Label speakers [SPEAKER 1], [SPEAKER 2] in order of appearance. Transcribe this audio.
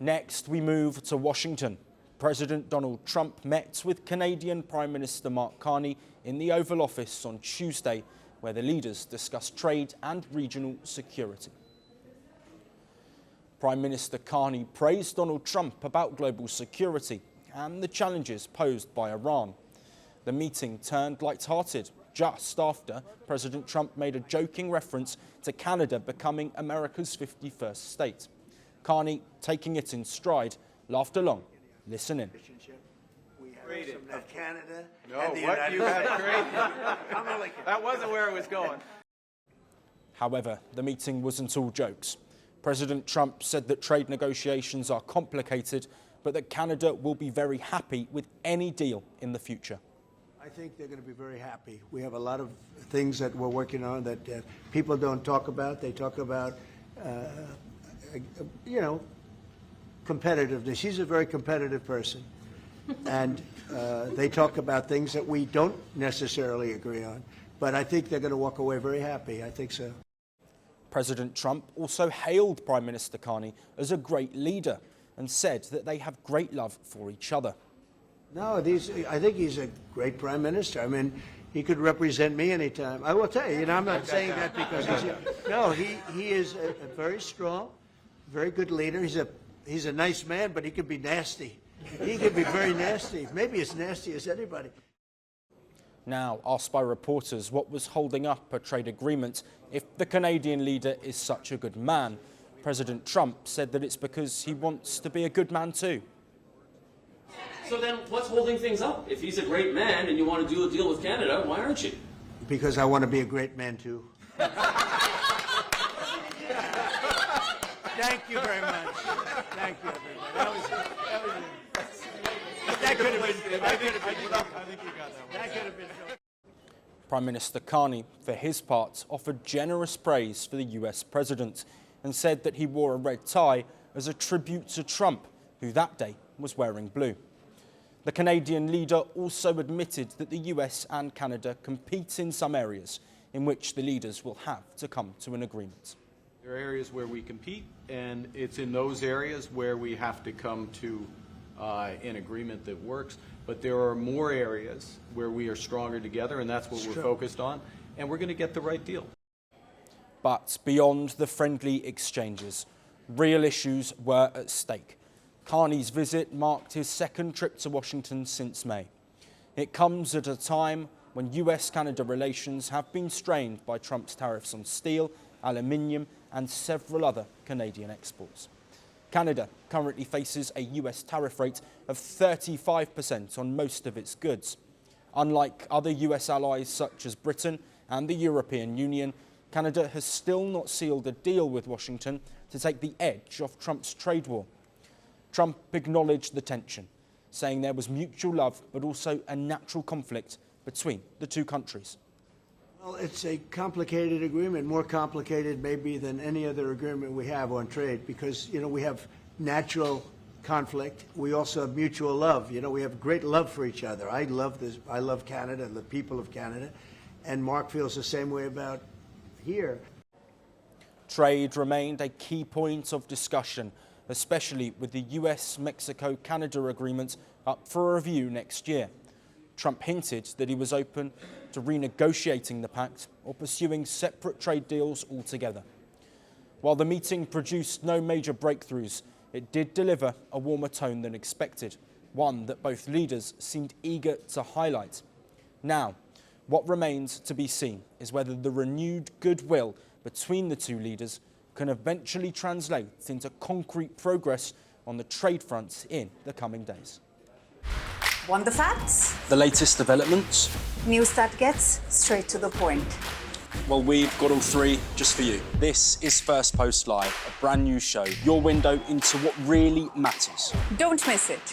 [SPEAKER 1] Next, we move to Washington. President Donald Trump met with Canadian Prime Minister Mark Carney in the Oval Office on Tuesday, where the leaders discussed trade and regional security. Prime Minister Carney praised Donald Trump about global security and the challenges posed by Iran. The meeting turned light-hearted just after President Trump made a joking reference to Canada becoming America's 51st state. Carney, taking it in stride, laughed along. Listen in.
[SPEAKER 2] Of Canada.
[SPEAKER 3] No, what you have created. That wasn't where it was going.
[SPEAKER 1] However, the meeting wasn't all jokes. President Trump said that trade negotiations are complicated, but that Canada will be very happy with any deal in the future.
[SPEAKER 2] I think they're going to be very happy. We have a lot of things that we're working on that people don't talk about. They talk about, competitiveness. She's a very competitive person. And they talk about things that we don't necessarily agree on. But I think they're going to walk away very happy. I think so.
[SPEAKER 1] President Trump also hailed Prime Minister Carney as a great leader and said that they have great love for each other.
[SPEAKER 2] No, I think he's a great prime minister. I mean, he could represent me anytime. I will tell you, I'm not saying that because he is a very strong, very good leader. He's a nice man, but he could be nasty. He could be very nasty, maybe as nasty as anybody.
[SPEAKER 1] Now, asked by reporters what was holding up a trade agreement if the Canadian leader is such a good man, President Trump said that it's because he wants to be a good man too.
[SPEAKER 4] So then what's holding things up? If he's a great man and you want to do a deal with Canada, why aren't you?
[SPEAKER 2] Because I want to be a great man too. Thank you very much. Thank you, everybody. That could have been.
[SPEAKER 1] Prime Minister Carney, for his part, offered generous praise for the US president and said that he wore a red tie as a tribute to Trump, who that day was wearing blue. The Canadian leader also admitted that the US and Canada compete in some areas in which the leaders will have to come to an agreement.
[SPEAKER 3] There are areas where we compete, and it's in those areas where we have to come to an agreement that works. But there are more areas where we are stronger together, and that's what we're focused on, and we're going to get the right deal.
[SPEAKER 1] But beyond the friendly exchanges, real issues were at stake. Carney's visit marked his second trip to Washington since May. It comes at a time when US-Canada relations have been strained by Trump's tariffs on steel, aluminium and several other Canadian exports. Canada currently faces a US tariff rate of 35% on most of its goods. Unlike other US allies such as Britain and the European Union, Canada has still not sealed a deal with Washington to take the edge off Trump's trade war. Trump acknowledged the tension, saying there was mutual love but also a natural conflict between the two countries.
[SPEAKER 2] Well, it's a complicated agreement, more complicated maybe than any other agreement we have on trade because, we have natural conflict. We also have mutual love. We have great love for each other. I love this. I love Canada and the people of Canada. And Mark feels the same way about here.
[SPEAKER 1] Trade remained a key point of discussion, especially with the US-Mexico-Canada agreement up for review next year. Trump hinted that he was open to renegotiating the pact or pursuing separate trade deals altogether. While the meeting produced no major breakthroughs, it did deliver a warmer tone than expected, one that both leaders seemed eager to highlight. Now, what remains to be seen is whether the renewed goodwill between the two leaders can eventually translate into concrete progress on the trade fronts in the coming days.
[SPEAKER 5] Want the facts?
[SPEAKER 1] The latest developments?
[SPEAKER 5] News that gets straight to the point.
[SPEAKER 1] Well, we've got all three just for you. This is Firstpost Live, a brand new show, your window into what really matters.
[SPEAKER 5] Don't miss it.